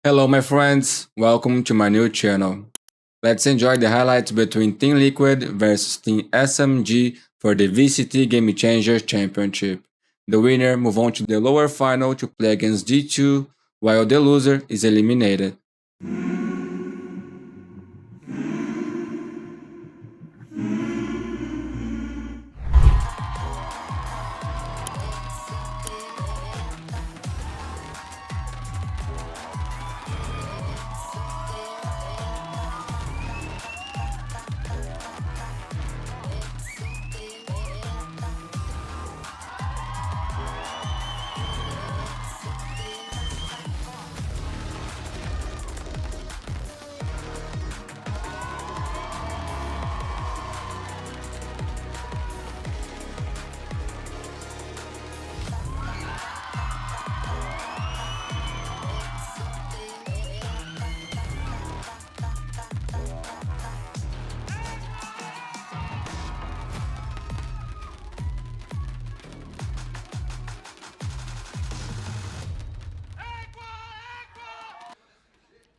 Hello my friends, welcome to my new channel. Let's enjoy the highlights between Team Liquid versus Team SMG for the VCT Game Changer Championship. The winner move on to the lower final to play against D2, while the loser is eliminated.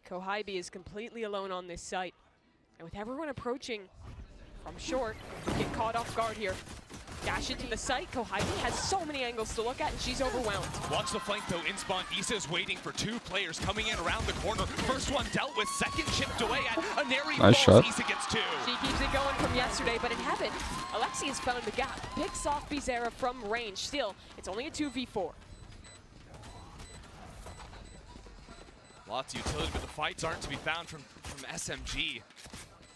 Kohaibi is completely alone on this site. And with everyone approaching from short, get caught off guard here. Dash into the site. Kohaibi has so many angles to look at, and she's overwhelmed. Watch the flank though, in spawn. Isa's waiting for two players coming in around the corner. First one dealt with, second chipped away at enerii. Nice shot. Isa gets two. She keeps it going from yesterday, but in heaven, Alexy has found the gap. Picks off bizerra from range. Still, it's only a 2v4. Lots of utility, but the fights aren't to be found from SMG.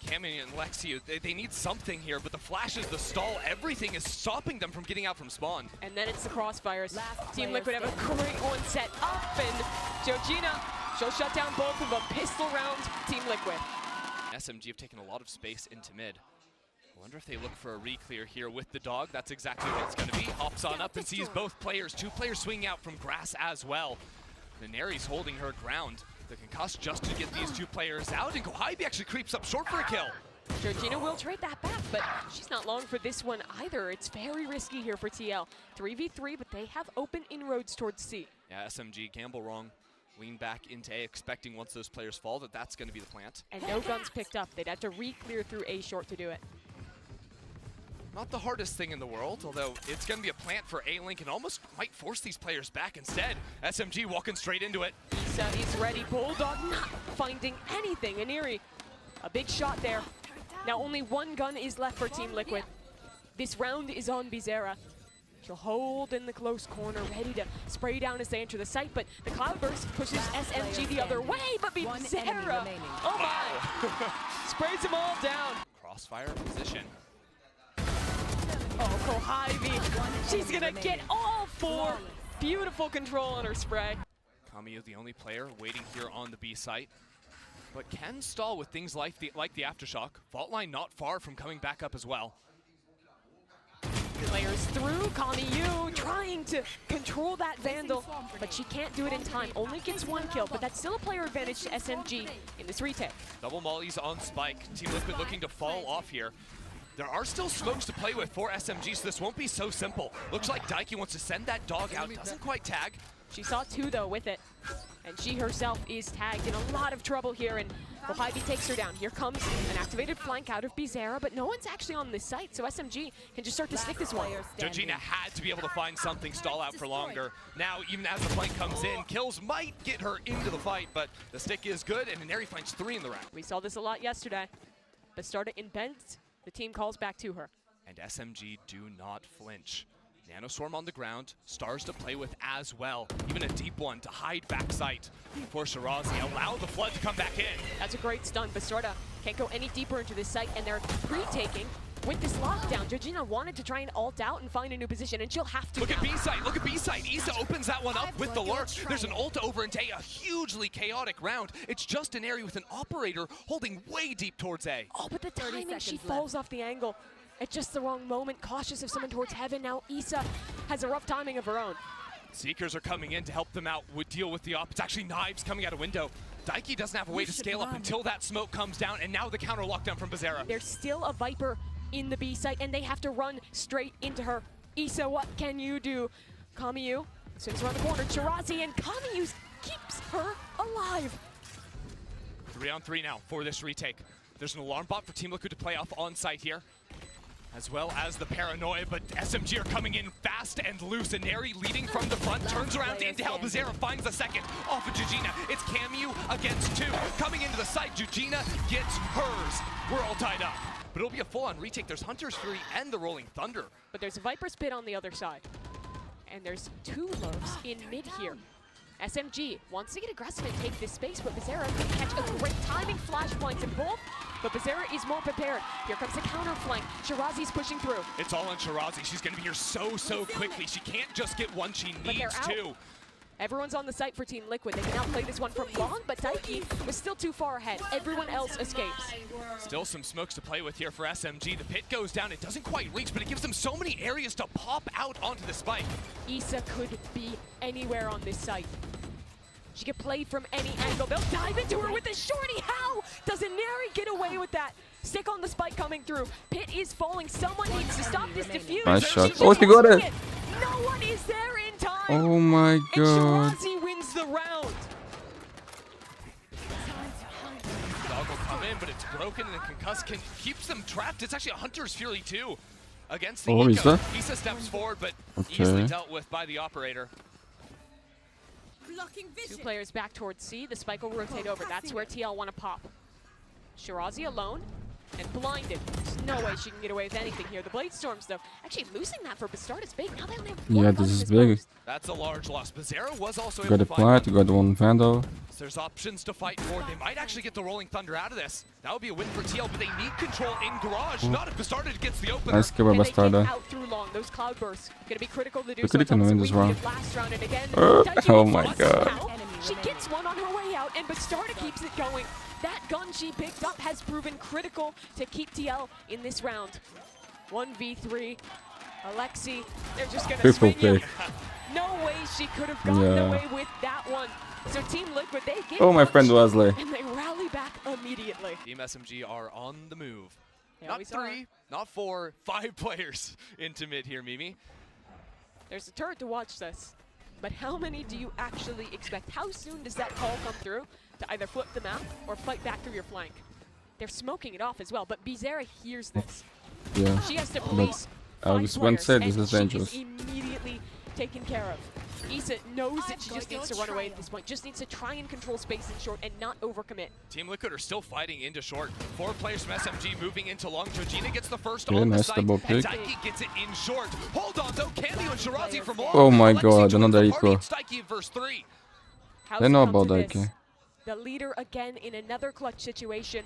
Kamiyu and Alexy, they need something here, but the flashes, the stall, everything is stopping them from getting out from spawn. And then it's the crossfires. Team Liquid have a great one set up, and Joojina, she'll shut down both of them. Pistol round, Team Liquid. SMG have taken a lot of space into mid. I wonder if they look for a re-clear here with the dog. That's exactly what it's going to be. Hops on up and sees both players. Two players swinging out from grass as well. Enerie's holding her ground. The concuss just to get these two players out, and Kohaibi actually creeps up short for a kill. Joojina will trade that back, but she's not long for this one either. It's very risky here for TL. 3v3, but they have open inroads towards C. Yeah, SMG gamble wrong. Lean back into A, expecting once those players fall that that's going to be the plant. And no guns picked up. They'd have to re-clear through A short to do it. Not the hardest thing in the world, although it's going to be a plant for A-Link and almost might force these players back instead. SMG walking straight into it. Isa is ready. Bulldog not finding anything. enerii, a big shot there. Now only one gun is left for Team Liquid. This round is on bizerra. She'll hold in the close corner, ready to spray down as they enter the site, but the Cloudburst pushes SMG the other way, but bizerra, oh my, sprays them all down. Crossfire position. Oh, Kohaibi, she's gonna get all four. Beautiful control on her spray. Kamiyu, the only player waiting here on the B site, but can stall with things like the aftershock. Fault line not far from coming back up as well. Players through, Kamiyu trying to control that Vandal, but she can't do it in time. Only gets one kill, but that's still a player advantage to SMG in this retake. Double mollies on Spike. Team Liquid looking to fall off here. There are still smokes to play with for SMG, so this won't be so simple. Looks like daiki wants to send that dog out, doesn't quite tag. She saw two though with it, and she herself is tagged in a lot of trouble here, and Kohaibi takes her down. Here comes an activated flank out of bizerra, but no one's actually on this site, so SMG can just start to stick this one. Joojina had to be able to find something, stall out for longer. Now, even as the flank comes in, kills might get her into the fight, but the stick is good, and enerii finds 3 in the round. We saw this a lot yesterday. bstrdd embeds, the team calls back to her. And SMG do not flinch. Nanoswarm on the ground, stars to play with as well. Even a deep one to hide back sight for Shirazi. Allow the flood to come back in. That's a great stun. bstrdd can't go any deeper into this site, and they're pre-taking with this lockdown. Joojina wanted to try and ult out and find a new position, and she'll have to. Look at B site, look at B site. Isa opens that one up with the lurk. There's an ult over into A, a hugely chaotic round. It's just enerii with an operator holding way deep towards A. Oh, but the timing, she falls off the angle at just the wrong moment, cautious of someone towards heaven. Now Isa has a rough timing of her own. Seekers are coming in to help them out, would deal with the op. It's actually knives coming out a window. daiki doesn't have a way to scale up until that smoke comes down, and now the counter lockdown from bizerra. There's still a Viper in the B site, and they have to run straight into her. Isa, what can you do? Kamiyu swings around the corner. Shirazi, and Kamiyu's keeps her alive. 3-on-3 now for this retake. There's an alarm bot for Team Liquid to play off on site here, as well as the paranoia, but SMG are coming in fast and loose. Enerii leading from the front, turns around into hell. bizerra finds the second off of Joojina. It's Kamiyu against 2. Coming into the site, Joojina gets hers. We're all tied up. But it'll be a full-on retake. There's Hunter's Fury and the Rolling Thunder. But there's a Viper's Pit on the other side. And there's 2 lows in mid here. SMG wants to get aggressive and take this space, but bizerra can catch a great timing flashpoints in both. But bizerra is more prepared. Here comes the counter flank. Shirazi's pushing through. It's all on Shirazi. She's going to be here so quickly. She can't just get one, she needs 2. Everyone's on the site for Team Liquid. They can now play this one from long, but Daiki was still too far ahead. Everyone else escapes. Still some smokes to play with here for SMG. The pit goes down. It doesn't quite reach, but it gives them so many areas to pop out onto the spike. Isa could be anywhere on this site. She can play from any angle. They'll dive into her with a shorty. How does enerii get away with that? Stick on the spike coming through. Pit is falling. Someone needs to stop this defuse. Nice shot. Oh, she got it. No one is there in time. Oh my god. And Shirazi wins the round. Dog will come in, but it's broken and concussed. Keeps them trapped. It's actually a Hunter's Fury too against the Eco. Isa steps forward, but easily dealt with by the operator. 2 players back towards C. The spike will rotate over. That's where TL want to pop. Shirazi alone and blinded. There's no way she can get away with anything here. The Blade Storms, though, actually losing that for bstrdd big. Now they only have 1 this is big. post. That's a large loss. bizerra was also Got a plant, got 1 Vandal. So there's options to fight for. They might actually get the Rolling Thunder out of this. That would be a win for TL, but they need control in Garage. Not if bstrdd gets the opener. Nice kill by bstrdd. Out through long. Those cloud bursts gonna be critical to do. Look at it, win this round. Last round and again. Oh my god. She gets one on her way out, and bstrdd keeps it going. That gun she picked up has proven critical to keep TL in this round. 1v3. Alexy, they're just gonna swing you. No way she could have gotten away with that one. So Team Liquid, they get my friend Wesley. and they rally back immediately. Team SMG are on the move. They Not always 3, are. not 4, 5 players into mid here, Mimi. There's a turret to watch this. But how many do you actually expect? How soon does that call come through to either flip the map or fight back through your flank? They're smoking it off as well, but bizerra hears this. Yeah. She has to place I was going to say this is dangerous. She is immediately taken care of. Isa knows that she just needs to run away at this point. Just needs to try and control space in short and not overcommit. Team Liquid are still fighting into short. 4 players from SMG moving into long. Joojina gets the first Yeah, on the nice site, double and pick. Daiki gets it in short. Hold on though, Kamiyu and Shirazi from long. Oh my Alexy god, joins another the party. eco. It's Daiki in verse 3. How's They it know come about to that, this? okay. The leader again in another clutch situation.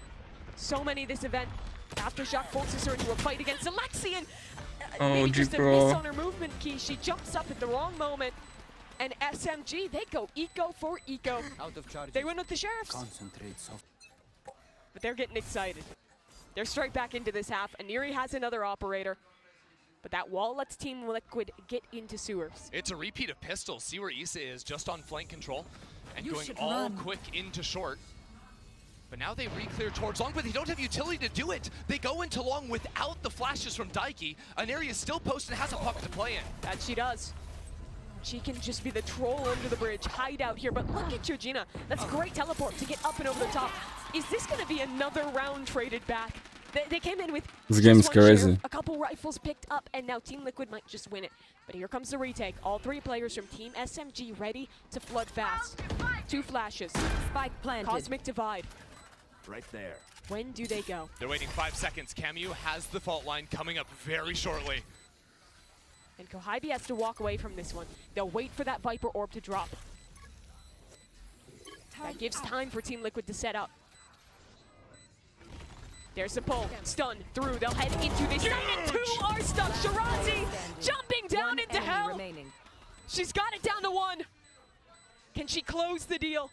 So many this event. Aftershock forces her into a fight against Alexy, and maybe just a miss on her movement key. She jumps up at the wrong moment. And SMG, they go eco for eco. They win with the sheriffs. But they're getting excited. They're straight back into this half. enerii has another operator. But that wall lets Team Liquid get into sewers. It's a repeat of pistols. See where Isa is, just on flank control. And going all quick into short. But now they re-clear towards long, but they don't have utility to do it. They go into long without the flashes from Daiki. enerii is still posted and has a puck to play in. That she does. She can just be the troll under the bridge, hide out here. But look at Joojina. That's great teleport to get up and over the top. Is this going to be another round traded back? They came in with This game is just one crazy. sheriff, a couple rifles picked up, and now Team Liquid might just win it. But here comes the retake. All 3 players from Team SMG ready to flood fast. 2 flashes. Spike planted. Cosmic Divide. Right there. When do they go? They're waiting 5 seconds. Kamiyu has the fault line coming up very shortly. And Kohaibi has to walk away from this one. They'll wait for that Viper Orb to drop. That gives time for Team Liquid to set up. There's the pull. Stun through. They'll head into this. And 2 are stuck. Shirazi jumping down into hell. Remaining. She's got it down to 1. Can she close the deal?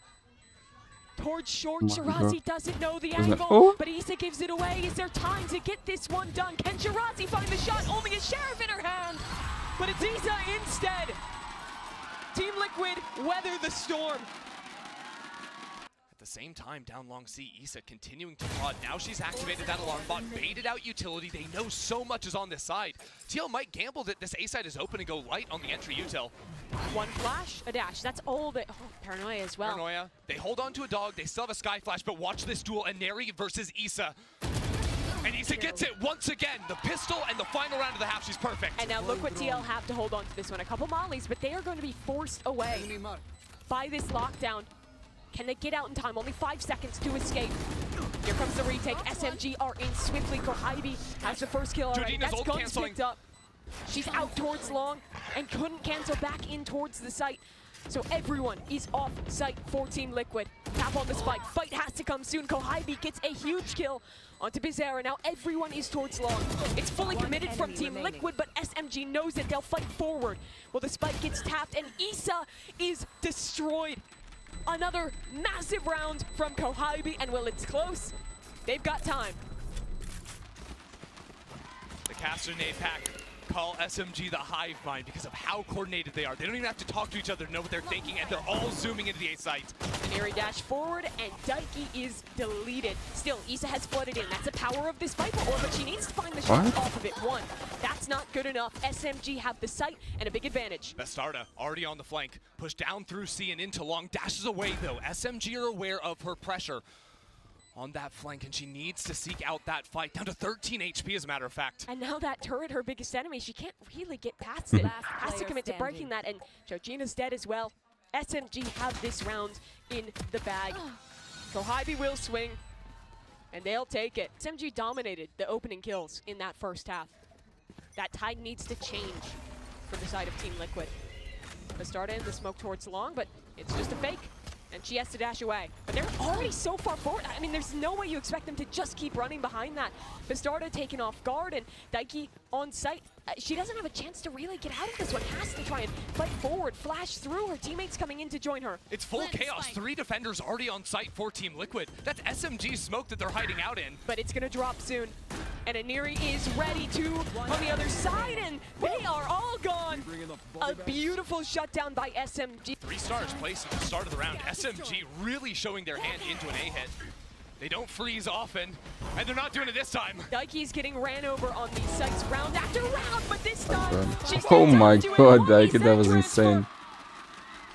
Towards short, Shirazi doesn't know the angle, but Isa gives it away. Is there time to get this one done? Can Shirazi find the shot? Only a sheriff in her hand, but it's Isa instead. Team Liquid weather the storm. At the same time, down long C, Isa continuing to prod. Now she's activated that alarm bot, baited out utility. They know so much is on this side. TL might gamble that this A side is open and go light on the entry util. One flash, a dash. That's all that. Oh, paranoia as well. Paranoia. They hold on to a dog. They still have a sky flash, but watch this duel: enerii versus isaa. And Isa gets it once again. The pistol and the final round of the half. She's perfect. And now look what TL have to hold on to this one. A couple mollies, but they are going to be forced away by this lockdown. Can they get out in time? Only 5 seconds to escape. Here comes the retake. SMG are in swiftly. Kohaibi has the first kill already. Joojina's That's ult guns canceling. picked up. She's out towards long and couldn't cancel back in towards the site. So everyone is off site for Team Liquid. Tap on the spike. Fight has to come soon. Kohaibi gets a huge kill onto bizerra. Now everyone is towards long. It's fully committed from Team Liquid, but SMG knows that they'll fight forward. Well, the spike gets tapped and isaa is destroyed. Another massive round from Kohaibi, and while it's close, they've got time. The caster nade pack call SMG the hive mind because of how coordinated they are. They don't even have to talk to each other to know what they're thinking, and they're all zooming into the A site. enerii dash forward, and daiki is deleted. Still, isaa has flooded in. That's the power of this Viper Orb, but she needs to find the shot off of it. One, that's not good enough. SMG have the site and a big advantage. bstrdd already on the flank, pushed down through C and into long, dashes away though. SMG are aware of her pressure on that flank, and she needs to seek out that fight. Down to 13 HP as a matter of fact. And now that turret, her biggest enemy, she can't really get past it. Has to commit to breaking that, and Joojina's dead as well. SMG have this round in the bag. Kohaibi will swing, and they'll take it. SMG dominated the opening kills in that first half. That tide needs to change for the side of Team Liquid. bstrdd in the smoke towards long, but it's just a fake. And she has to dash away. But they're already so far forward. I mean, there's no way you expect them to just keep running behind that. bstrdd taken off guard, and daiki on site. She doesn't have a chance to really get out of this one. Has to try and fight forward, flash through. Her teammates coming in to join her. It's full chaos. 3 defenders already on site for Team Liquid. That's SMG smoke that they're hiding out in. But it's going to drop soon. And enerii is ready to on the other side, and they are all gone. A beautiful shutdown by SMG. 3 stars placed at the start of the round. SMG really showing their hand into an A hit. They don't freeze often, and they're not doing it this time. Daiki's getting ran over on these sites round after round, but this time she's Oh my god, Daiki, that was insane.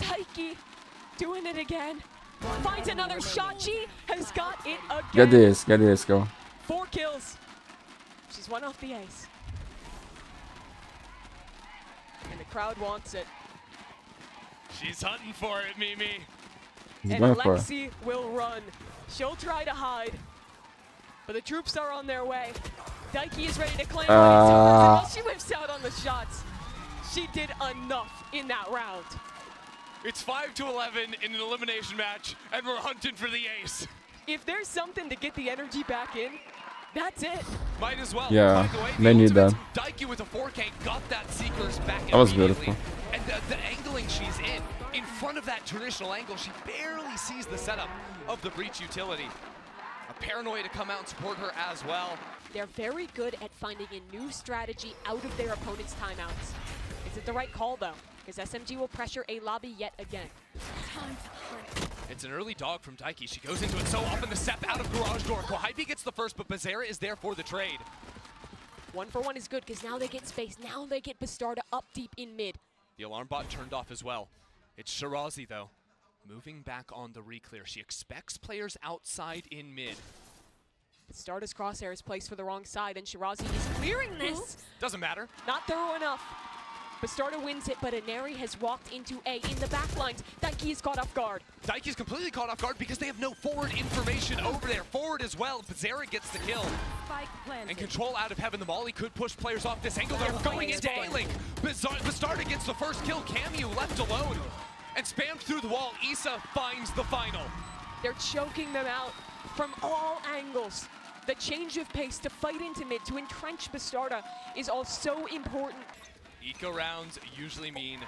Daiki doing it again. Finds another shot. She has got it again. Get this, go. 4 kills. She's one off the ace. And the crowd wants it. She's hunting for it, Mimi. He's And going for it. Alexy will run. She'll try to hide, but the troops are on their way. Daiki is ready to claim what she whips out on the shots. She did enough in that round. It's 5-11 in an elimination match, and we're hunting for the ace. If there's something to get the energy back in, that's it. Might as well. Yeah, By the way, they need that. Daiki with a 4K got that Seekers back That was immediately. beautiful. And the angling she's in front of that traditional angle, she barely sees the setup of the breach utility. A paranoia to come out and support her as well. They're very good at finding a new strategy out of their opponent's timeouts. Is it the right call, though? Because SMG will pressure a lobby yet again. It's an early dog from Daiki. She goes into it so often, the step out of garage door. Kohaibi gets the first, but bizerra is there for the trade. 1 for 1 is good, because now they get space. Now they get bstrdd up deep in mid. The alarm bot turned off as well. It's Shirazi, though, moving back on the reclear. She expects players outside in mid. bstrdd's crosshair is placed for the wrong side, and Shirazi is clearing this. Doesn't matter. Not thorough enough. bstrdd wins it, but enerii has walked into A in the backlines. Daiki is caught off guard. Daiki's completely caught off guard because they have no forward information over there. Forward as well. bizerra gets the kill. And control out of heaven. The molly could push players off this angle. They're going into A-Link. bstrdd gets the first kill. Kamiyu left alone and spammed through the wall. isaa finds the final. They're choking them out from all angles. The change of pace to fight into mid, to entrench bstrdd is all so important. Eco rounds usually mean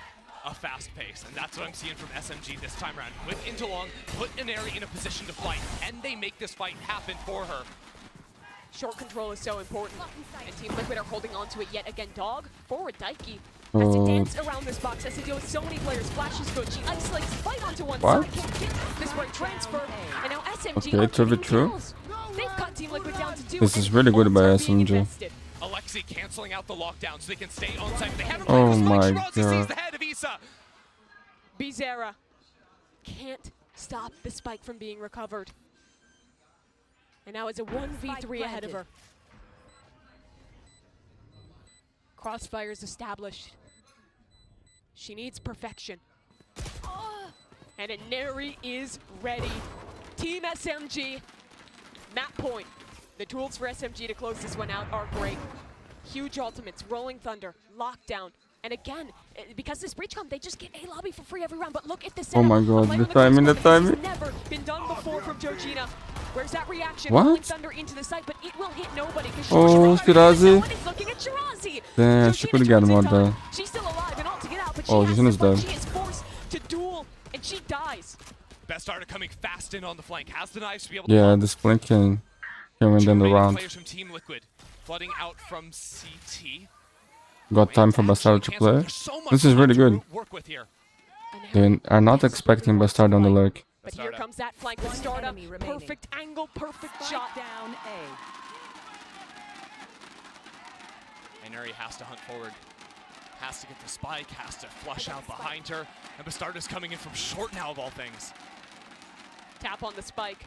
a fast pace, and that's what I'm seeing from SMG this time around. Whip into long, put enerii in a position to fight, and they make this fight happen for her. Short control is so important, and Team Liquid are holding on to it yet again. Dog, forward daiki. Has to dance around this box, has to deal with so many players. Flash is good, she isolates, fight onto one side, can't get this right transfer, and now SMG Okay, are to be getting true. kills. They've cut Team Liquid down to 2. This is really good by ults are being SMG. invested. Alexy canceling out the lockdown so they can stay on site. They haven't Oh played this my fight. Shirazi sees God. the head of isaa. bizerra can't stop the spike from being recovered. And now it's a 1v3 ahead of her. Crossfire's established. She needs perfection. And enerii is ready. Team SMG, map point. The tools for SMG to close this one out are great. Huge ultimates, rolling thunder, lockdown. And again, because this breach comp, they just get a lobby for free every round. But look at the setup. Oh my god, the timing, the timing. It's never been done before from Joojina. Where's that reaction? What? Rolling thunder into the site, but it will hit nobody. Oh, shirazi. No one is looking at shirazi. Damn, she could have gotten one though. She's still alive and all to get out, but Oh, she is dead. She is forced to duel, and she dies. bstrdd coming fast in on the flank. Has the knives to be able to Yeah, this blink can win them the round. players from Team Liquid flooding out from CT. Got time for bstrdd to play. This is really good. Work with here. They are not expecting bstrdd on the lurk. But here comes that flank with startup. Perfect angle, perfect shot. Down A. enerii has to hunt forward. Has to get the spike, has to flush out behind her. And bstrdd is coming in from short now of all things. Tap on the spike.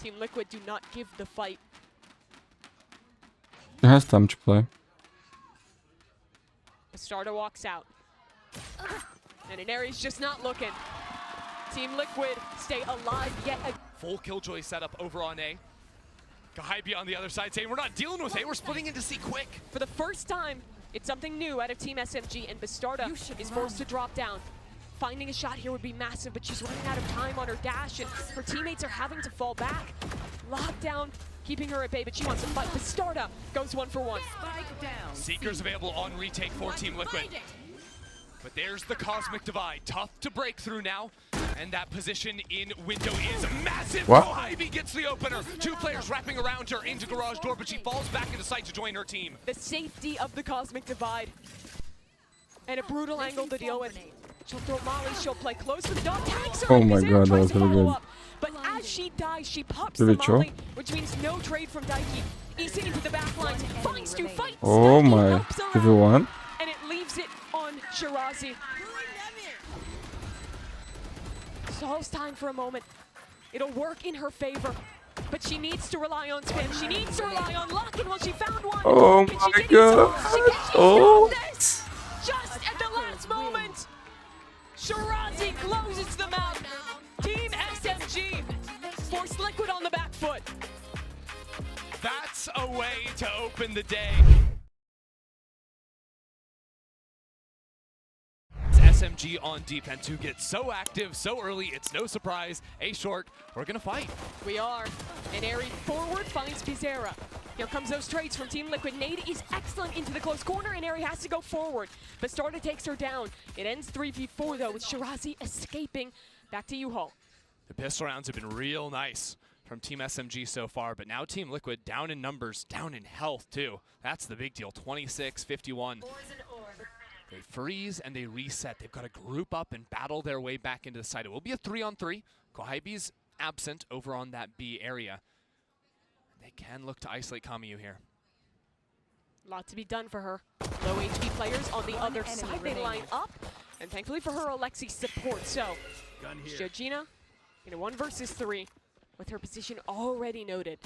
Team Liquid do not give the fight. She has time to play. bstrdd walks out. And enerii's just not looking. Team Liquid stay alive yet again. Full killjoy setup over on A. Kohaibi on the other side saying, we're not dealing with A, we're splitting into C quick. For the first time, it's something new out of Team SMG, and bstrdd is forced to drop down. Finding a shot here would be massive, but she's running out of time on her dash, and her teammates are having to fall back. Lockdown, keeping her at bay, but she wants to fight. bstrdd goes 1 for 1. Spike down. Seekers available on retake for Team Liquid. But there's the Cosmic Divide. Tough to break through now. And that position in window is massive. What? Kohaibi gets the opener. 2 players wrapping around her into garage door, but she falls back into sight to join her team. The safety of the Cosmic Divide. And a brutal angle to deal with. She'll throw molly, she'll play close with the dog. Tags her Oh and my bizerra god, that tries was to really follow good. up. But as she dies, she pops Really the chill. molly, which means no trade from daiki. Isa into the back lines, finds 2 fights. Oh Daiki my. helps her If you out, want. and it leaves it on shirazi. Solves time for a moment. It'll work in her favor. But she needs to rely on spam. She needs to rely on luck, and well, she found one. Oh And she my did it so god. well. Oh. Got this. Just at the last moment. Shirazi closes them out. Team SMG force Liquid on the back foot. That's a way to open the day. SMG on defense who gets so active so early, it's no surprise. A short, we're gonna fight. We are. enerii forward finds bizerra. Here comes those trades from Team Liquid. Nade is excellent into the close corner. enerii has to go forward. bstrdd takes her down. It ends 3v4 though, with shirazi escaping. Back to U-Haul. The pistol rounds have been real nice from Team SMG so far, but now Team Liquid down in numbers, down in health too. That's the big deal, 26-51. They freeze and they reset. They've got to group up and battle their way back into the site. It will be a 3-on-3. Kohaibi's absent over on that B area. They can look to isolate Kamiyu here. Lot to be done for her. Low HP players on the other side. They line up, and thankfully for her, Alexy support. So, Joojina in a 1 versus 3 with her position already noted.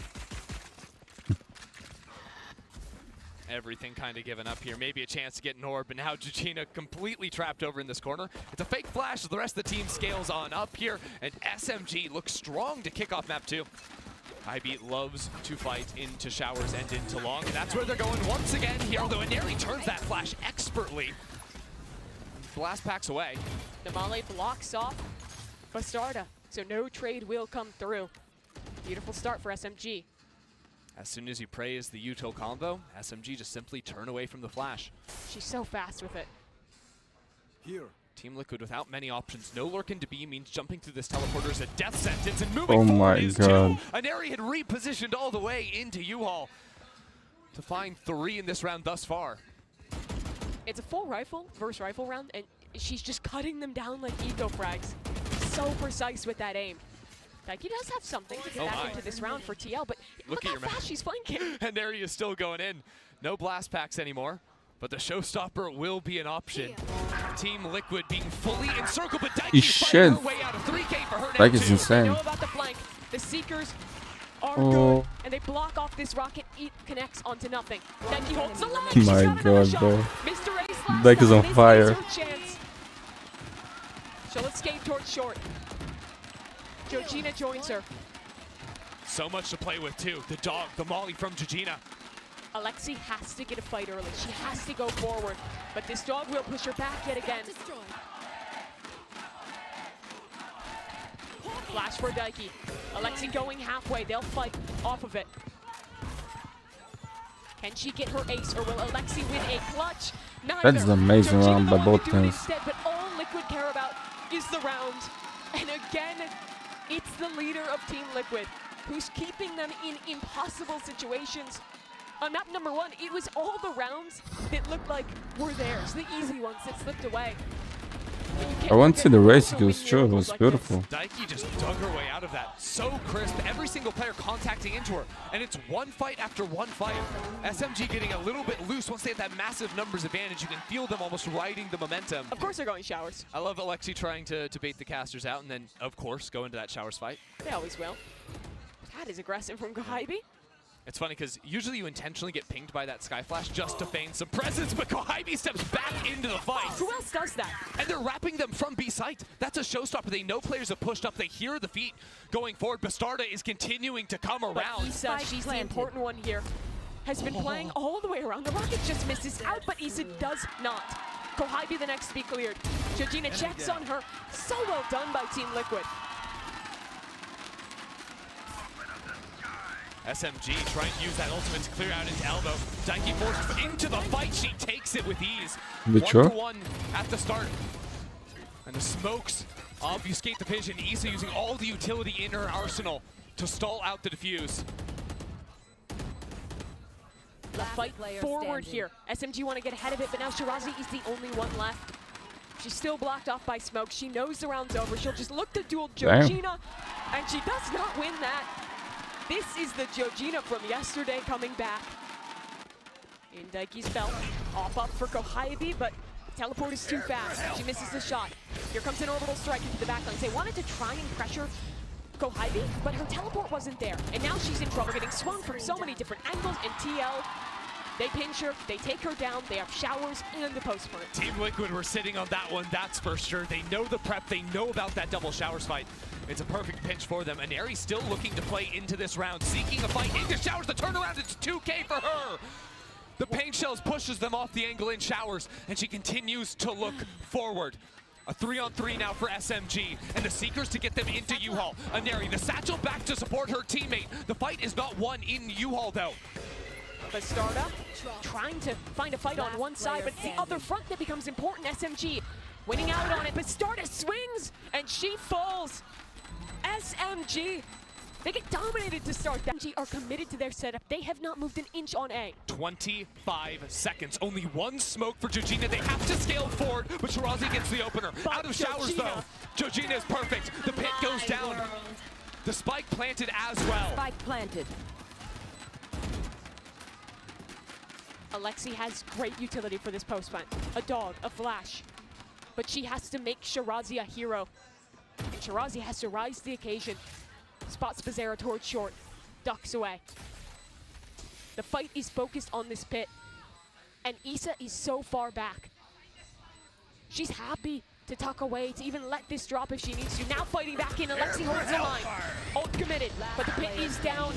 Everything kind of given up here. Maybe a chance to get an orb, but now Joojina completely trapped over in this corner. It's a fake flash, so the rest of the team scales on up here, and SMG looks strong to kick off map 2. IB loves to fight into showers and into long, and that's where they're going once again here, although enerii turns that flash expertly. Blast packs away. Namale blocks off bstrdd, so no trade will come through. Beautiful start for SMG. As soon as you praise the util combo, SMG just simply turn away from the flash. She's so fast with it. Here. Team Liquid without many options. No lurk into B means jumping through this teleporter is a death sentence, and moving forward is 2. enerii had repositioned all the way into U-Haul to find 3 in this round thus far. It's a full rifle versus rifle round, and she's just cutting them down like eco frags. So precise with that aim. daiki does have something to get back into this round for TL, but look how fast she's flanking. enerii is still going in. No blast packs anymore, but the showstopper will be an option. Team Liquid being fully encircled, but He Daiki should. fighting her way out of 3K for her now Like it's too. insane. They know about the flank. The Seekers are Oh. good, and they block off this rocket. It connects onto nothing. Daiki holds the line. My She's got another God, shot. bro. Mr. Ace last Daiki is time. on This fire. is her chance. She'll escape towards short. Joojina joins her. So much to play with too. The dog, the molly from Joojina. Alexy has to get a fight early. She has to go forward. But this dog will push her back yet again. Flash for Daiki. Alexy going halfway. They'll fight off of it. Can she get her ace, or will Alexy win a clutch? Neither. That's an amazing Joojina round by wanted both to do it teams. instead, but all Liquid care about is the round. And again, it's the leader of Team Liquid who's keeping them in impossible situations. On map number 1, it was all the rounds that looked like were theirs, the easy ones that slipped away. I want to see the race. It was true. It was beautiful. Daiki just dug her way out of that. So crisp. Every single player contacting into her. And it's one fight after one fight. SMG getting a little bit loose. Once they have that massive numbers advantage, you can feel them almost riding the momentum. Of course they're going showers. I love Alexy trying to bait the casters out and then, of course, go into that showers fight. They always will. That is aggressive from Kohaibi. It's funny because usually you intentionally get pinged by that Sky Flash just to feign some presence, but Kohaibi steps back into the fight. Who else does that? And they're wrapping them from B site. That's a showstopper. They know players have pushed up. They hear the feet going forward. bstrdd is continuing to come But around. Isa, she's the important one here, has been playing all the way around. The rocket just misses out, but Isa does not. Kohaibi the next to be cleared. Joojina checks on her. So well done by Team Liquid. SMG trying to use that ultimate to clear out his elbow. Daiki forced into the fight. She takes it with ease. Which 1-for-1 at the start. And the smokes obfuscate the vision. Isa using all the utility in her arsenal to stall out the defuse. The fight forward here. SMG want to get ahead of it, but now Shirazi is the only one left. She's still blocked off by smoke. She knows the round's over. She'll just look to duel Joojina, and she does not win that. This is the Joojina from yesterday coming back. In Daiki's belt, off up for Kohaibi, but teleport is too fast. She misses the shot. Here comes an orbital strike into the backline. They wanted to try and pressure Kohaibi, but her teleport wasn't there. And now she's in trouble, getting swung from so many different angles, and TL, they pinch her, they take her down, they have showers and the post plant. Team Liquid were sitting on that one, that's for sure. They know the prep, they know about that double showers fight. It's a perfect pinch for them. Enerii still looking to play into this round, seeking a fight into showers. The turnaround, it's 2K for her. The paint shells pushes them off the angle in showers, and she continues to look forward. A 3-on-3 now for SMG, and the Seekers to get them into U-Haul. Enerii, the satchel back to support her teammate. The fight is not won in U-Haul though. bstrdd trying to find a fight on one side, but it's the other front that becomes important. SMG winning out on it, bstrdd swings, and she falls. SMG, they get dominated to start. SMG are committed to their setup. They have not moved an inch on A. 25 seconds, only one smoke for Joojina. They have to scale forward, but Shirazi gets the opener. Out of showers though. Joojina is perfect. The pit goes down. The spike planted as well. Spike planted. Alexy has great utility for this post plant. A dog, a flash. But she has to make Shirazi a hero. And Shirazi has to rise to the occasion. Spots bizerra towards short. Ducks away. The fight is focused on this pit. And Isa is so far back. She's happy to tuck away, to even let this drop if she needs to. Now fighting back in, Alexy holds the line. Ult committed, but the pit is down.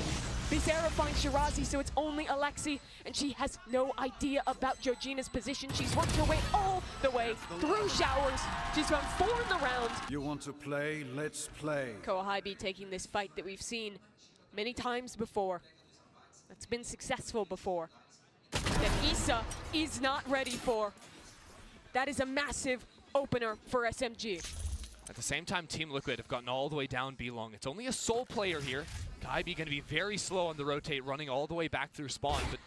bizerra finds Shirazi, so it's only Alexy, and she has no idea about Joojina's position. She's worked her way all the way through showers. She's found 4 in the round. You want to play? Let's play. Kohaibi taking this fight that we've seen many times before. That's been successful before. That Isa is not ready for. That is a massive opener for SMG. At the same time, Team Liquid have gotten all the way down B long. It's only a sole player here. Kohaibi going to be very slow on the rotate, running all the way back through spawn. But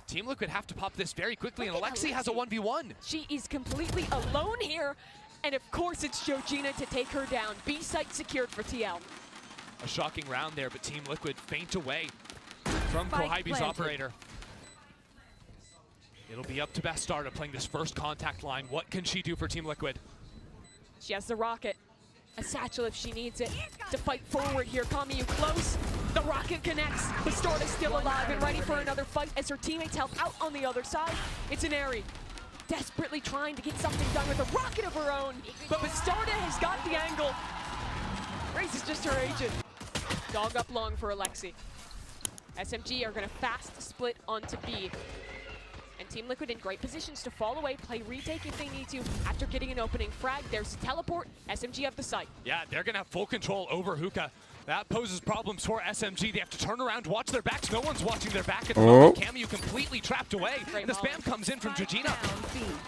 Team Liquid have to pop this very quickly, and Alexy has a 1v1. She is completely alone here. And of course, it's Joojina to take her down. B site secured for TL. A shocking round there, but Team Liquid faint away from Spike Kohaibi's planted. operator. It'll be up to bstrdd playing this first contact line. What can she do for Team Liquid? She has the rocket. A satchel if she needs it to fight forward here. Kamiyu close. The rocket connects. bstrdd is still alive and ready for another fight as her teammates help out on the other side. It's enerii desperately trying to get something done with a rocket of her own, but bstrdd has got the angle. Raze is just her agent. Dog up long for Alexy. SMG are gonna fast split onto B. And Team Liquid in great positions to fall away, play retake if they need to. After getting an opening frag, there's a teleport. SMG have the site. Yeah, they're gonna have full control over Hookah. That poses problems for SMG. They have to turn around, watch their backs. No one's watching their back at the moment. Kamiyu completely trapped away. And the spam comes in from Joojina.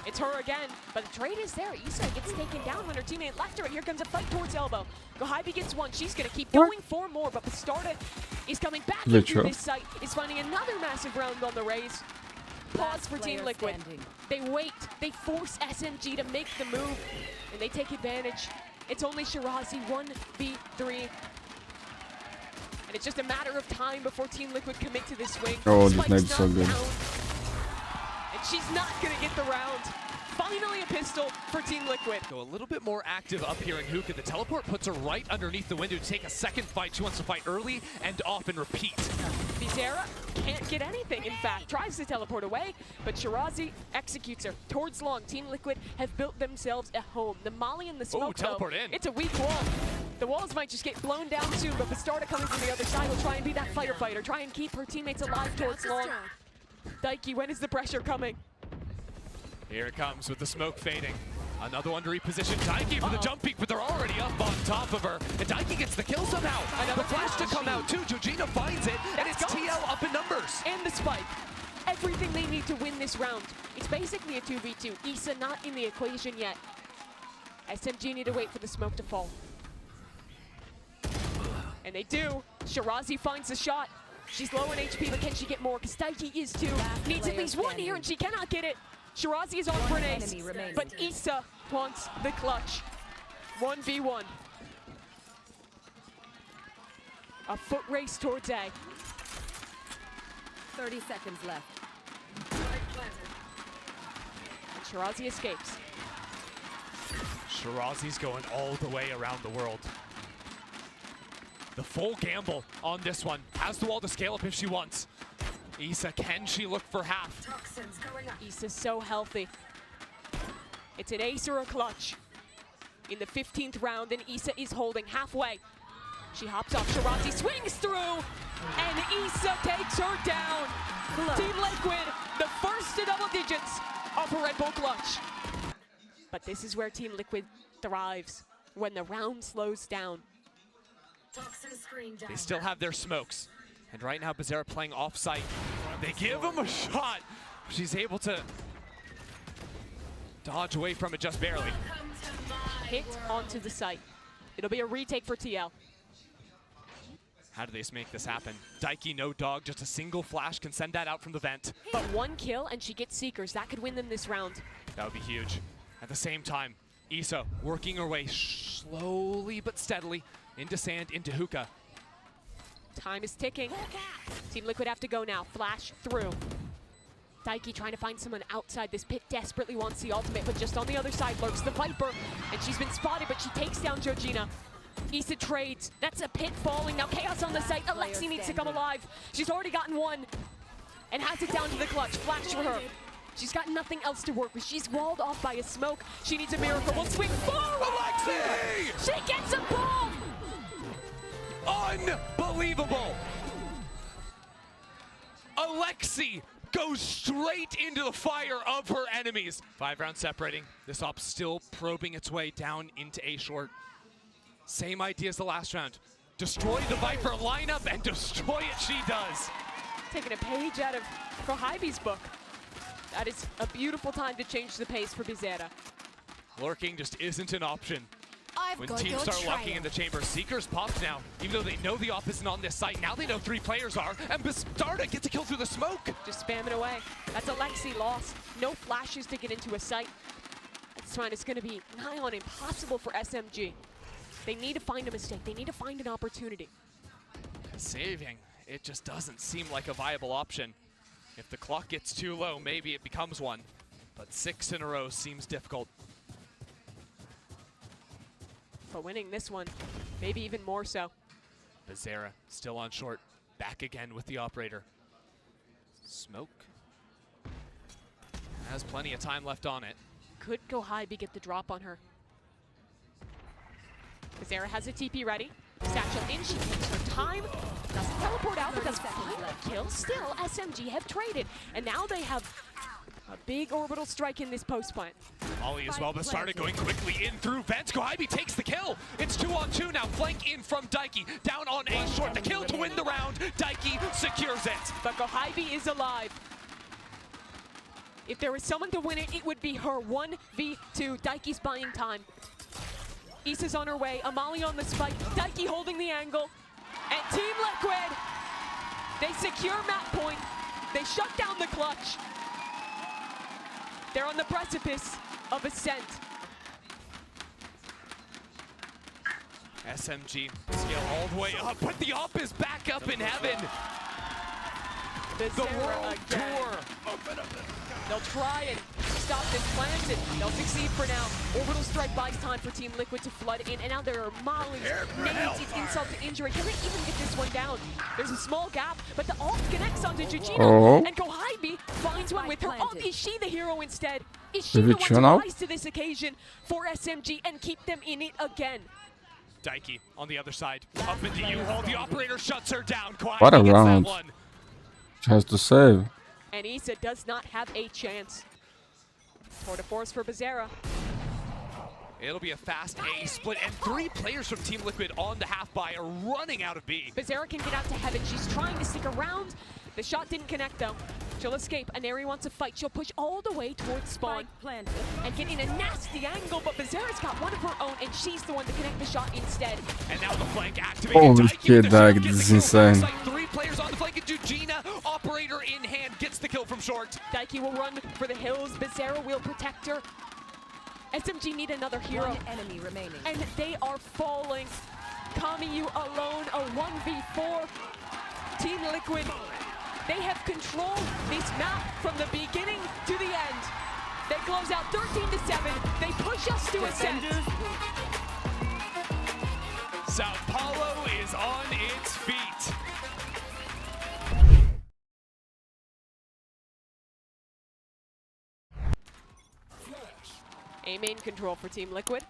It's her again, but the trade is there. Isaa gets taken down when her teammate left her. Here comes a fight towards elbow. Kohaibi gets one. She's gonna keep going for more, but bstrdd is coming back into this site. Is finding another massive round on the Raze. Pause for Team Liquid. They wait. They force SMG to make the move, and they take advantage. It's only Shirazi 1v3. And it's just a matter of time before Team Liquid commit to this swing. Oh, this knife is so good. And she's not going to get the round. Finally a pistol for Team Liquid. Go a little bit more active up here in Hookah. The teleport puts her right underneath the window to take a second fight. She wants to fight early and often repeat. bizerra can't get anything, in fact. Tries to teleport away, but shirazi executes her. Towards long, Team Liquid have built themselves a home. The molly and the smoke, teleport in. It's a weak wall. The walls might just get blown down soon, but bstrdd coming from the other side will try and be that firefighter, try and keep her teammates alive towards long. Daiki, when is the pressure coming? Here it comes with the smoke fading. Another one to reposition Daiki for the jump peek, but they're already up on top of her. And Daiki gets the kill somehow. Another flash to come out too. Joojina finds it, and it's TL up in numbers. And the spike. Everything they need to win this round. It's basically a 2v2. Isaa not in the equation yet. SMG need to wait for the smoke to fall. And they do. Shirazi finds the shot. She's low in HP, but can she get more? Because Daiki is too. Needs at least one here, and she cannot get it. Shirazi is on for an ace, but Isaa wants the clutch. 1v1. A foot race towards A. 30 seconds left. And Shirazi escapes. Shirazi's going all the way around the world. The full gamble on this one. Has the wall to scale up if she wants. Isaa, can she look for half? Isaa's so healthy. It's an ace or a clutch. In the 15th round, and Isaa is holding halfway. She hops off, Shirazi swings through, and Isaa takes her down. Team Liquid, the first to double digits of a Red Bull clutch. But this is where Team Liquid thrives, when the round slows down. They still have their smokes. And right now, bizerra playing off-site. They give him a shot. She's able to dodge away from it just barely. Hit onto the site. It'll be a retake for TL. How do they make this happen? Daiki, no dog, just a single flash can send that out from the vent. But one kill and she gets Seekers. That could win them this round. That would be huge. At the same time, Isaa working her way slowly but steadily into sand, into Hookah. Time is ticking. Team Liquid have to go now. Flash through. Daiki trying to find someone outside this pit. Desperately wants the ultimate, but just on the other side lurks the Viper. And she's been spotted, but she takes down Joojina. Isaa trades. That's a pit falling. Now Chaos on the site. Alexy needs to come alive. She's already gotten one. And has it down to the clutch. Flash for her. She's got nothing else to work with. She's walled off by a smoke. She needs a miracle. We'll swing forward. Alexy! She gets a ball! Unbelievable! Alexy goes straight into the fire of her enemies. 5 rounds separating. This op still probing its way down into A short. Same idea as the last round. Destroy the Viper lineup and destroy it she does. Taking a page out of Kohaibi's book. That is a beautiful time to change the pace for bizerra. Lurking just isn't an option. When teams start locking in the chamber, Seekers popped now. Even though they know the op isn't on this site, now they know 3 players are, and bstrdd gets a kill through the smoke. Just spamming away. That's Alexy lost. No flashes to get into a site. That's fine. It's going to be nigh on impossible for SMG. They need to find a mistake. They need to find an opportunity. Saving, it just doesn't seem like a viable option. If the clock gets too low, maybe it becomes one. But 6 in a row seems difficult. But winning this one, maybe even more so. bizerra still on short. Back again with the operator. Smoke. Has plenty of time left on it. Could Kohaibi get the drop on her? bizerra has a TP ready. Satchel in, she takes her time. Doesn't teleport out because 5 kills still. SMG have traded. And now they have a big orbital strike in this post plant. Ollie as well, but started going quickly in through vents. Kohaibi takes the kill. It's 2-on-2 now. Flank in from daiki. Down on A short. The kill to win the round. Daiki secures it. But Kohaibi is alive. If there was someone to win it, it would be her. 1v2. Daiki's buying time. Isaa's on her way. Amali on the spike. Daiki holding the angle. And Team Liquid, they secure map point. They shut down the clutch. They're on the precipice of ascent. SMG scale all the way up, but the op is back up in heaven. The world tour. They'll try and stop this plant, and they'll succeed for now. Orbital strike buys time for Team Liquid to flood in, and now there are mollies, nades, it's insult to injury. Can they even get this one down? There's a small gap, but the ult connects onto Joojina, and Kohaibi finds one with her ult. Is she the hero instead? Is she the one to rise to this occasion for SMG and keep them in it again? Daiki on the other side, up into U-Haul. The operator shuts her down. Kohaibi What a gets round. that one. She has to save. And Isa does not have a chance. Tour de force for bizerra. It'll be a fast A split, and 3 players from Team Liquid on the half buy are running out of B. bizerra can get out to heaven. She's trying to stick around. The shot didn't connect though. She'll escape. Enerii wants to fight. She'll push all the way towards spawn and get in a nasty angle, but bizerra's got one of her own, and she's the one to connect the shot instead. And now the flank activated. Holy Daiki shit, with the dog, shield gets this the is kill from insane. site. 3 players on the flank, and Joojina, operator in hand, gets the kill from short. Daiki will run for the hills. bizerra will protect her. SMG need another hero. 1 enemy remaining. And they are falling. Kamiyu alone, a 1v4. Team Liquid, they have controlled this map from the beginning to the end. They close out 13-7. They push us to ascent. Sao Paulo is on its feet. A main control for Team Liquid.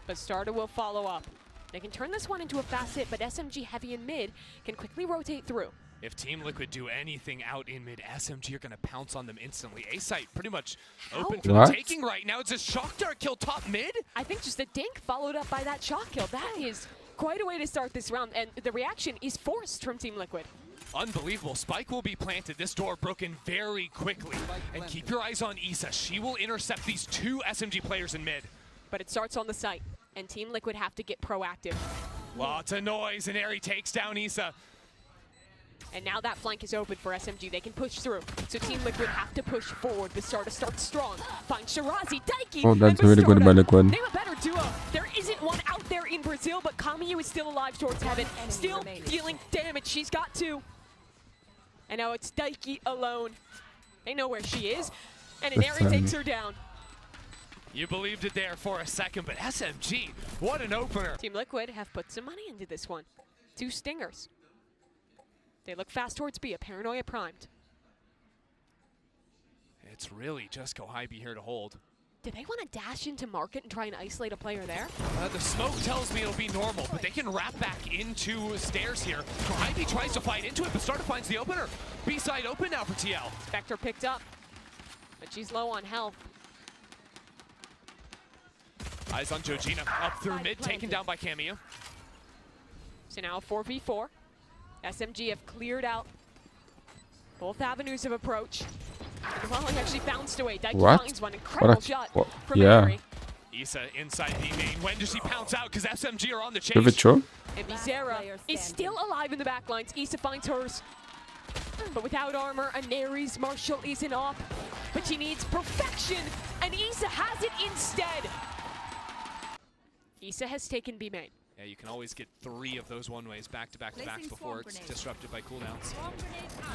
But bstrdd will follow up. They can turn this one into a fast hit, but SMG heavy in mid can quickly rotate through. If Team Liquid do anything out in mid, SMG are going to pounce on them instantly. A site pretty much open for the taking right now. It's a shock dart kill top mid. I think just a dink followed up by that shock kill. That is quite a way to start this round, and the reaction is forced from Team Liquid. Unbelievable. Spike will be planted. This door broken very quickly. And keep your eyes on Isa. She will intercept these 2 SMG players in mid. But it starts on the site, and Team Liquid have to get proactive. Lots of noise, and enerii takes down Isa. And now that flank is open for SMG. They can push through. So Team Liquid have to push forward. bstrdd starts strong. Find Shirazi, Daiki, Oh, that's and really good by Liquid. Name a better duo. There isn't one out there in Brazil, but Kamiyu is still alive towards heaven. Still dealing damage. She's got 2. And now it's Daiki alone. They know where she is. And enerii takes her down. You believed it there for a second, but SMG, what an opener. Team Liquid have put some money into this one. 2 stingers. They look fast towards B, a paranoia primed. It's really just Kohaibi here to hold. Do they want to dash into market and try and isolate a player there? The smoke tells me it'll be normal, but they can wrap back into stairs here. Kohaibi tries to fight into it, but bstrdd finds the opener. B-side open now for TL. Spectre picked up, but she's low on health. Eyes on Joojina, up through mid, taken down by Kamiyu. So now 4v4. SMG have cleared out both avenues of approach. And the Walling actually bounced away. Daiki finds one incredible shot from enerii. Isa inside the main. When does she pounce out? Because SMG are on the chase. Give it true. And bizerra is still alive in the backlines. Isa finds hers. But without armor, Enerii's Marshall isn't off. But she needs perfection, and Isa has it instead. Isa has taken B main. Yeah, you can always get 3 of those one-ways back to back to back before it's disrupted by cooldowns.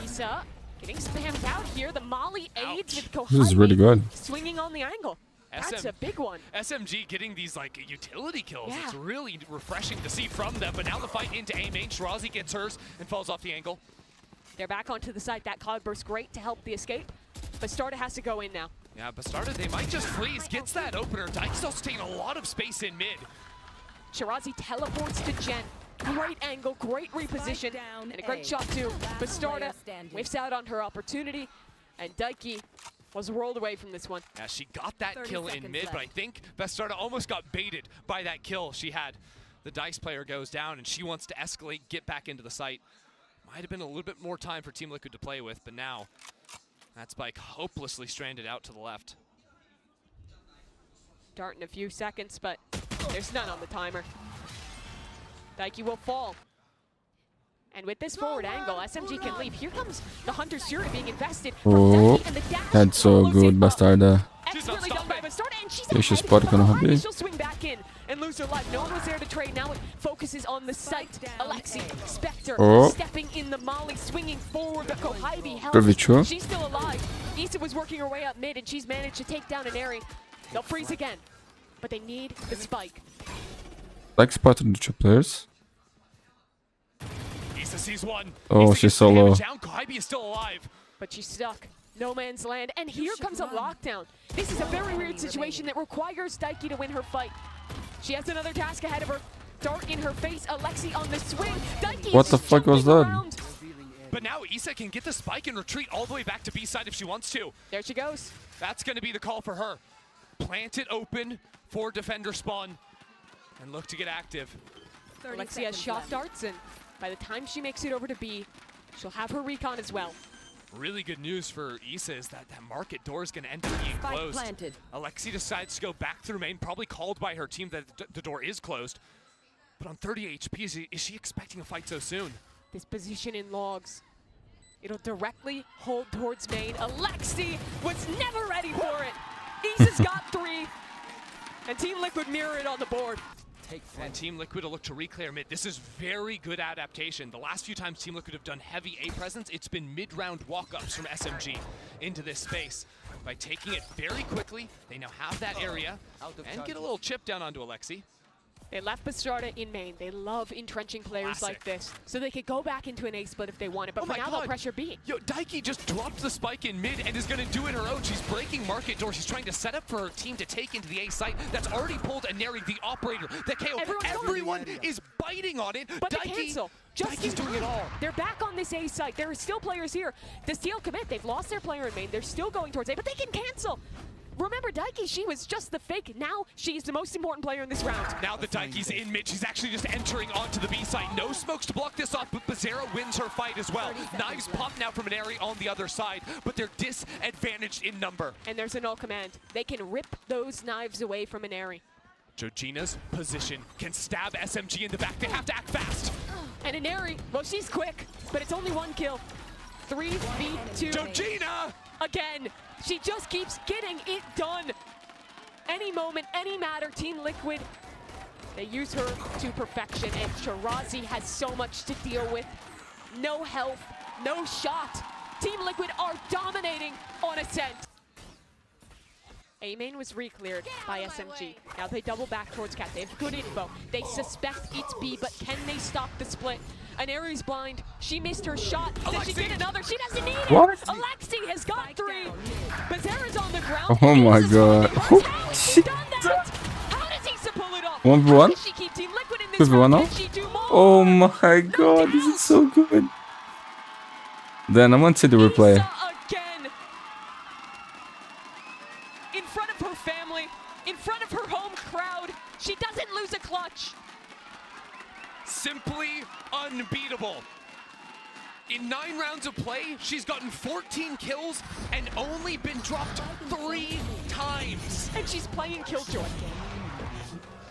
Isa Getting spammed out here. The Molly aids with Kohaibi. This is really good. Swinging on the angle. That's a big one. SMG getting these like utility kills. Yeah. It's really refreshing to see from them. But now the fight into A main. Shirazi gets hers and falls off the angle. They're back onto the site. That cloud burst great to help the escape. But bstrdd has to go in now. Yeah, bstrdd, they might just freeze. Gets that opener. Daiki's also taking a lot of space in mid. Shirazi teleports to Jen. Great angle, great reposition, and a great shot too. bstrdd whiffs out on her opportunity, and daiki was rolled away from this one. Yeah, she got that kill in mid, but I think bstrdd almost got baited by that kill she had. The Dice player goes down, and she wants to escalate, get back into the site. Might have been a little bit more time for Team Liquid to play with, but now that spike hopelessly stranded out to the left. Dart in a few seconds, but there's none on the timer. daiki will fall. And with this forward angle, SMG can leave. Here comes the Hunter's Fury being invested. Oh, that's so good, bstrdd. Excellently done by bstrdd, and she's Deixa o ahead spot from behind. Kohaibi. She'll swing back in and lose her life. No one was there to trade. Now it focuses on the site. Alexy, Spectre, Oh. stepping in the Molly, swinging forward, but Kohaibi helps. Pravichua. She's still alive. Isa was working her way up mid, and she's managed to take down enerii. They'll freeze again, but they need the spike. Like spotted the two players. Isa sees one. Oh, Isa she's gets so the low. damage down. Kohaibi is still alive. But she's stuck. No man's land, and here comes a lockdown. This is a very weird situation that requires daiki to win her fight. She has another task ahead of her. Dart in her face, Alexy on the swing. Daiki What is the fuck was jumping that? around. But now Isa can get the spike and retreat all the way back to B side if she wants to. There she goes. That's going to be the call for her. Plant it open for defender spawn and look to get active. Alexy has shot darts, and by the time she makes it over to B, she'll have her recon as well. Really good news for Isa is that that market door is going to end up being closed. Alexy decides to go back through main, probably called by her team that the door is closed. But on 30 HP, is she expecting a fight so soon? This position in logs, it'll directly hold towards main. Alexy was never ready for it. Isa's got 3, and Team Liquid mirror it on the board. And Team Liquid will look to reclear mid. This is very good adaptation. The last few times Team Liquid have done heavy A presence, it's been mid-round walk-ups from SMG into this space. By taking it very quickly, they now have that area and get a little chip down onto Alexy. They left bstrdd in main. They love entrenching players like this, so they could go back into an A split if they wanted, but for now they'll pressure B. Yo, daiki just dropped the spike in mid and is going to do it her own. She's breaking market door. She's trying to set up for her team to take into the A site. That's already pulled enerii, the operator, the KO. Everyone is biting on it. But they cancel. Daiki's doing it all. They're back on this A site. There are still players here. The steal commit, they've lost their player in main. They're still going towards A, but they can cancel. Remember, daiki, she was just the fake. Now she is the most important player in this round. Now the daiki's in mid. She's actually just entering onto the B site. No smokes to block this off, but bizerra wins her fight as well. Knives pop now from enerii on the other side, but they're disadvantaged in number. And there's a null command. They can rip those knives away from enerii. Joojina's position can stab SMG in the back. They have to act fast. And enerii, well, she's quick, but it's only 1 kill. 3v2. Joojina! Again, she just keeps getting it done. Any moment, any matter, Team Liquid, they use her to perfection, and Shirazi has so much to deal with. No health, no shot. Team Liquid are dominating on Ascent. A main was re-cleared by SMG. Now they double back towards Cat. They have good info. They suspect it's B, but can they stop the split? Anerii's blind. She missed her shot. Then she did another. She doesn't need it. What? Alexy has got 3. bizerra's on the ground. Oh my god. How does Isa pull it off? 1v1? How does she keep Team Liquid in this 2v1 round? now? Can she do more? Oh my god, this is so good. Then I want to see the replay. Isa again. In front of her family, in front of her home crowd, she doesn't lose a clutch. Simply unbeatable. In 9 rounds of play, she's gotten 14 kills and only been dropped 3 times. And she's playing Killjoy.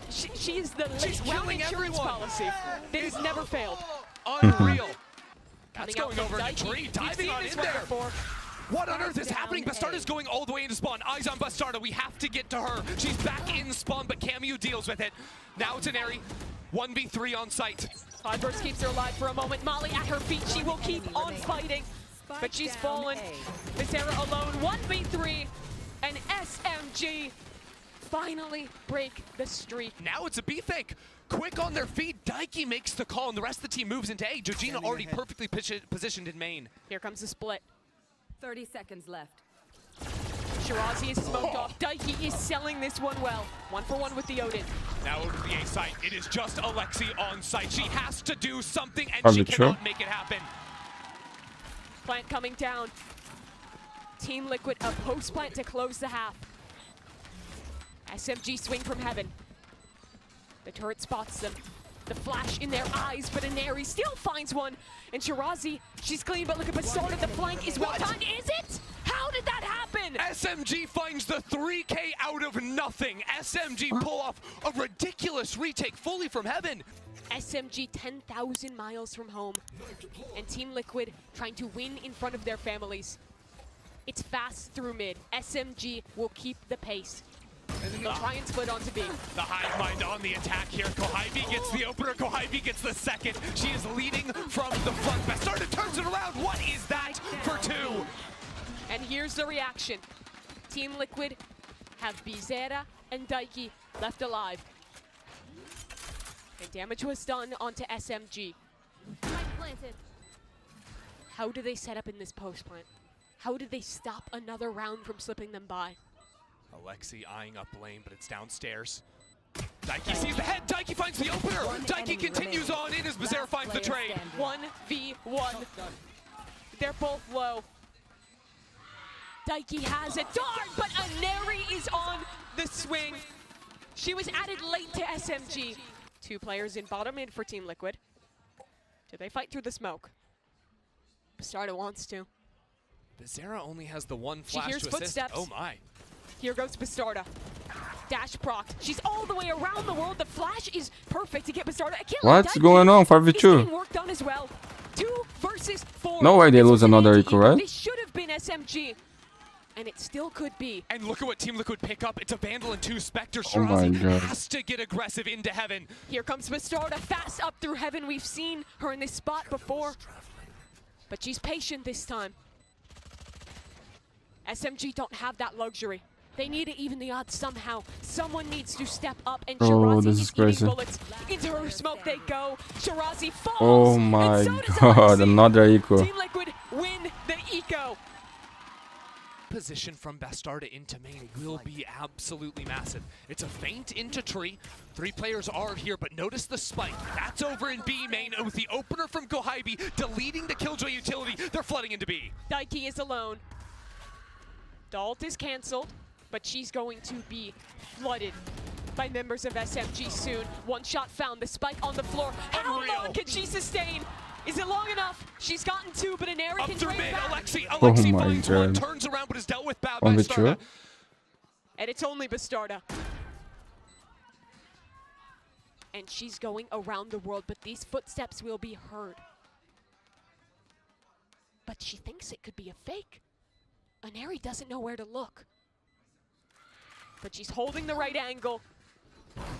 She is the She's round killing insurance everyone. policy that has never failed. Unreal. That's Coming out going from over the daiki. tree, We've diving seen on this in one there. before. What on earth is happening? bstrdd is going all the way into spawn. Eyes on bstrdd. We have to get to her. She's back in spawn, but Kamiyu deals with it. Now it's enerii. 1v3 on site. Cloudburst keeps her alive for a moment. Molly at her feet. She will keep on fighting. but she's fallen. bizerra alone, 1v3, and SMG finally break the streak. Now it's a B fake. Quick on their feet, Daiki makes the call, and the rest of the team moves into A. Joojina already perfectly positioned in main. Here comes the split. 30 seconds left. Shirazi is smoked off. Daiki is selling this one well. 1-for-1 with the Odin. Now over to the A site. It is just Alexy on site. She has to do something, and she cannot make it happen. Plant coming down. Team Liquid a post plant to close the half. SMG swing from heaven. The turret spots them. The flash in their eyes, but enerii still finds one. And Shirazi, she's clean, but look at bstrdd. The flank is well timed. Is it? How did that happen? SMG finds the 3K out of nothing. SMG pull off a ridiculous retake fully from heaven. SMG 10,000 miles from home. And Team Liquid trying to win in front of their families. It's fast through mid. SMG will keep the pace. They'll try and split onto B. The hive mind on the attack here. Kohaibi gets the opener. Kohaibi gets the second. She is leading from the front. bstrdd turns it around. What is that for two? And here's the reaction. Team Liquid have bizerra and daiki left alive. And damage was done onto SMG. How do they set up in this post plant? How did they stop another round from slipping them by? Alexy eyeing up lane, but it's downstairs. Daiki sees the head. Daiki finds the opener. Daiki continues on in as bizerra finds the trade. 1v1. They're both low. Daiki has a dart, but enerii is on the swing. She was added late to SMG. 2 players in bottom mid for Team Liquid. Do they fight through the smoke? bstrdd wants to. bizerra only has the one She flash hears to assist. footsteps. Oh my. Here goes bstrdd. Dash proc. She's all the way around the world. The flash is perfect to get bstrdd a kill. What's going on? 5v2. Work done as well. 2 versus 4. No way they lose another This eco, right? This should have been SMG. And it still could be. And look at what Team Liquid pick up. It's a Vandal and 2 Spectre. Oh my Shirazi God. has to get aggressive into heaven. Here comes bstrdd fast up through heaven. We've seen her in this spot before. But she's patient this time. SMG don't have that luxury. They need to even the odds somehow. Someone needs to step up, and Shirazi this is is eating crazy. bullets. Into her smoke they go. Shirazi falls. Oh my and so does God, Alexy. another eco. Team Liquid win the eco. Position from bstrdd into main will be absolutely massive. It's a feint into tree. 3 players are here, but notice the spike. That's over in B main with the opener from Kohaibi deleting the Killjoy utility. They're flooding into B. Daiki is alone. The ult is cancelled, but she's going to be flooded by members of SMG soon. One shot found, the spike on the floor. How long can she sustain? Is it long enough? She's gotten 2, but enerii Up can through trade mid, back. Alexy Oh my finds one, God. turns around, but is dealt with bad On by the bstrdd. true? And it's only bstrdd. And she's going around the world, but these footsteps will be heard. But she thinks it could be a fake. enerii doesn't know where to look. But she's holding the right angle.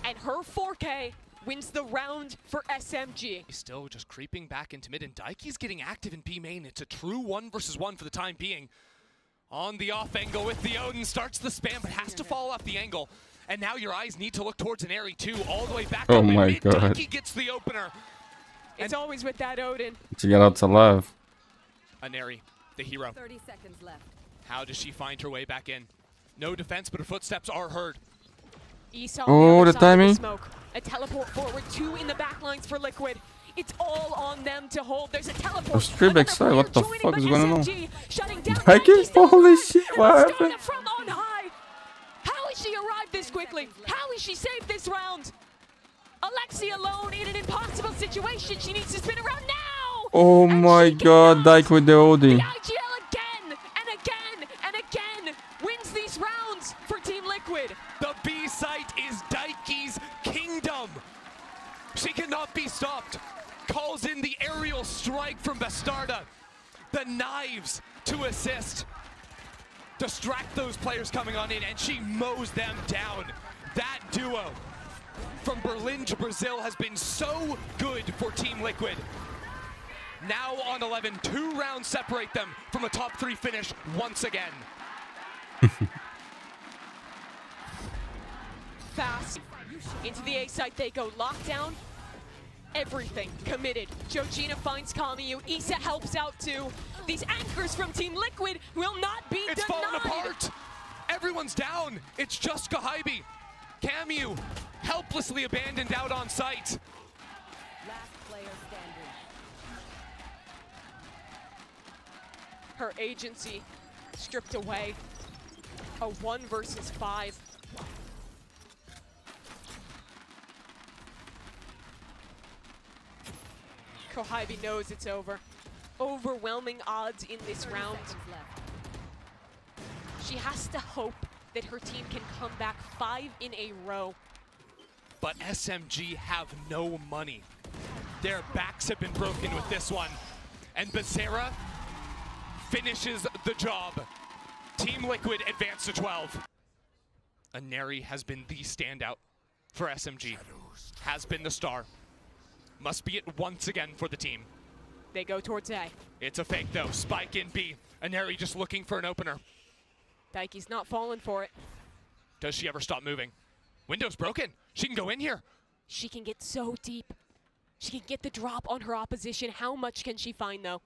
And her 4K wins the round for SMG. He's still just creeping back into mid, and Daiki's getting active in B main. It's a true 1 versus 1 for the time being. On the off angle with the Odin, starts the spam, but has to fall off the angle. And now your eyes need to look towards enerii too, all the way back Oh up in my mid. God. Daiki gets the opener. It's always with that Odin. To get out alive. enerii, the hero. 30 seconds left. How does she find her way back in? No defense, but her footsteps are heard. isaa Oh, on the the other side of timing. smoke. A teleport forward, 2 in the back lines for Liquid. It's all on them to hold. There's a teleport. There's 3 Another backside. What the player fuck joining, is but going on? SMG shutting down Daiki? Daiki still Holy alive. shit, And what bstrdd happened? from on high. How has she arrived this quickly? How has she saved this round? Alexy alone in an impossible situation. She needs to spin around now. Oh And my she God, cannot. Daiki with the The Odin. IGL again and again and again wins these rounds for Team Liquid. The B site is Daiki's kingdom. She cannot be stopped. Calls in the aerial strike from bstrdd. The knives to assist. Distract those players coming on in, and she mows them down. That duo from Berlin to Brazil has been so good for Team Liquid. now on 11. 2 rounds separate them from a top 3 finish once again. Fast into the A site they go. Lockdown, everything committed. Joojina finds Kamiyu. Isa helps out too. These anchors from Team Liquid will not be It's denied. falling apart. Everyone's down. It's just Kohaibi. Kamiyu helplessly abandoned out on site. Last player standing. Her agency stripped away. A 1 versus 5. Kohaibi knows it's over. Overwhelming odds in this 30 round. seconds left. She has to hope that her team can come back 5 in a row. But SMG have no money. Their backs have been broken with this one. And bizerra finishes the job. Team Liquid advance to 12. Enerii has been the standout for SMG. Has been the star. Must be it once again for the team. They go towards A. It's a fake though. Spike in B. Enerii just looking for an opener. Daiki's not falling for it. Does she ever stop moving? Window's broken. She can go in here. She can get so deep. She can get the drop on her opposition. How much can she find though?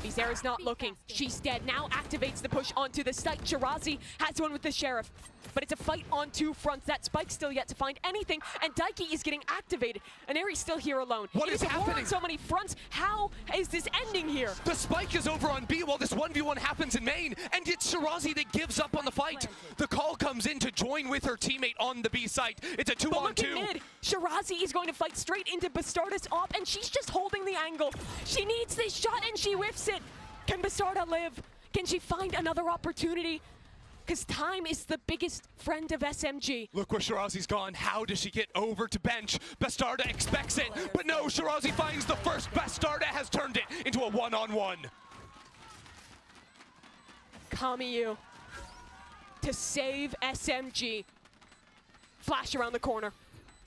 bizerra's not looking. She's dead. Now activates the push onto the site. Shirazi has one with the Sheriff. But it's a fight on 2 fronts. That Spike's still yet to find anything. And Daiki is getting activated. Enerie's still here alone. What It is a war happening? on so many fronts. How is this ending here? The Spike is over on B while this 1v1 happens in main, and it's Shirazi that gives up on the fight. The call comes in to join with her teammate on the B site. It's a But look at 2-on-2. mid. Shirazi is going to fight straight into bstrdd's op, and she's just holding the angle. She needs this shot, and she whiffs it. Can bstrdd live? Can she find another opportunity? Because time is the biggest friend of SMG. Look where Shirazi's gone. How does she get over to bench? bstrdd expects it, but no, Shirazi finds the first. bstrdd has turned it into a 1-on-1. Kamiyu to save SMG. Flash around the corner.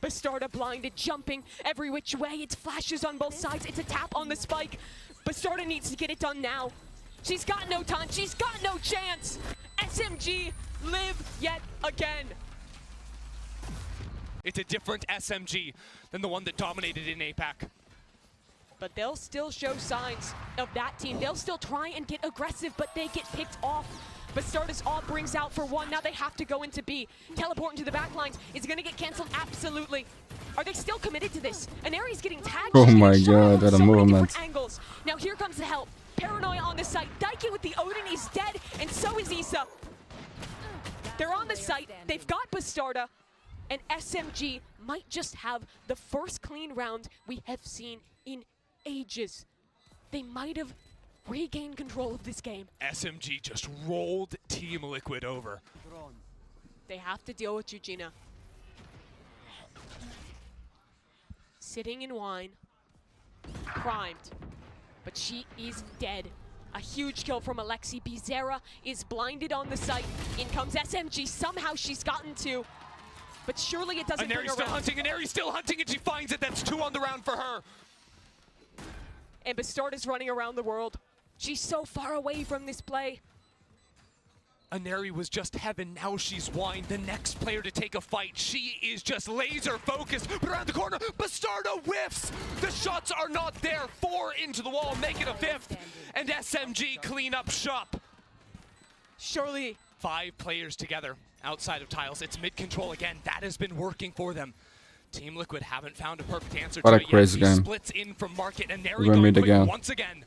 bstrdd blinded, jumping every which way. It's flashes on both sides. It's a tap on the Spike. bstrdd needs to get it done now. She's got no time. She's got no chance. SMG live yet again. It's a different SMG than the one that dominated in APAC. But they'll still show signs of that team. They'll still try and get aggressive, but they get picked off. bstrdd's all brings out for 1. Now they have to go into B. Teleporting to the back lines. Is it going to get canceled? Absolutely. Are they still committed to this? Enerie's getting tagged. Oh She's my getting shot God, from what a so many movement. different angles. Now here comes the help. Paranoia on the site. Daiki with the Odin is dead, and so is Isa. They're on the site. They've got bstrdd, and SMG might just have the first clean round we have seen in ages. They might have regained control of this game. SMG just rolled Team Liquid over. They have to deal with Joojina. Sitting in wine, primed, but she is dead. A huge kill from Alexy. bizerra is blinded on the site. In comes SMG. Somehow she's gotten to, but surely it doesn't bring Enerii still around. hunting, Enerii still hunting, and she finds it. That's 2 on the round for her. And bstrdd is running around the world. She's so far away from this play. Enerii was just heaven, now she's wine. The next player to take a fight. She is just laser focused. But around the corner, bstrdd whiffs. The shots are not there. 4 into the wall, make it a 5th. And SMG clean up shop. Surely 5 players together outside of tiles. It's mid control again. That has been working for them. Team Liquid haven't found a perfect answer What to a it yet. crazy She game. splits in from market, and We're Enerii going mid quick again. once again.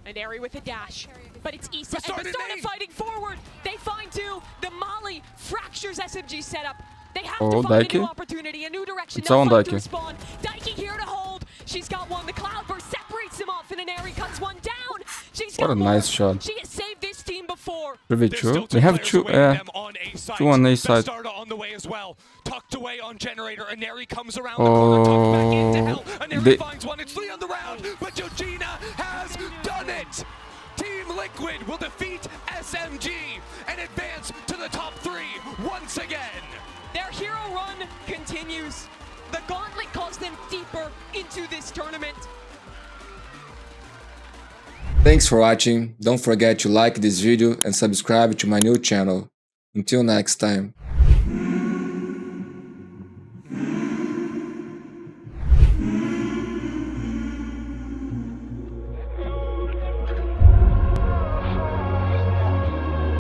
Enerii with a dash, but it's Isa bstrdd and bstrdd nade. fighting forward. They find 2. The Molly fractures SMG's setup. They have Oh, to find a Daiki? new opportunity, a new direction. It's They'll on fight to Daiki. respawn. Daiki here to hold. She's got 1. The Cloudburst separates them off, and Enerii cuts 1 down. She's What got a more. nice shot. She has saved this team before. There's still 3v2. 2 We have players 2, awaiting them on A site. 2 on A side. bstrdd on the way as well. Tucked away on generator. Enerii comes around the corner, tucked back into hell. Enerii They- finds 1. It's 3 on the round, but Joojina has done it. Team Liquid will defeat SMG and advance to the top 3 once again. Their hero run continues. The gauntlet calls them deeper into this tournament. Thanks for watching, don't forget to like this video and subscribe to my new channel. Until next time.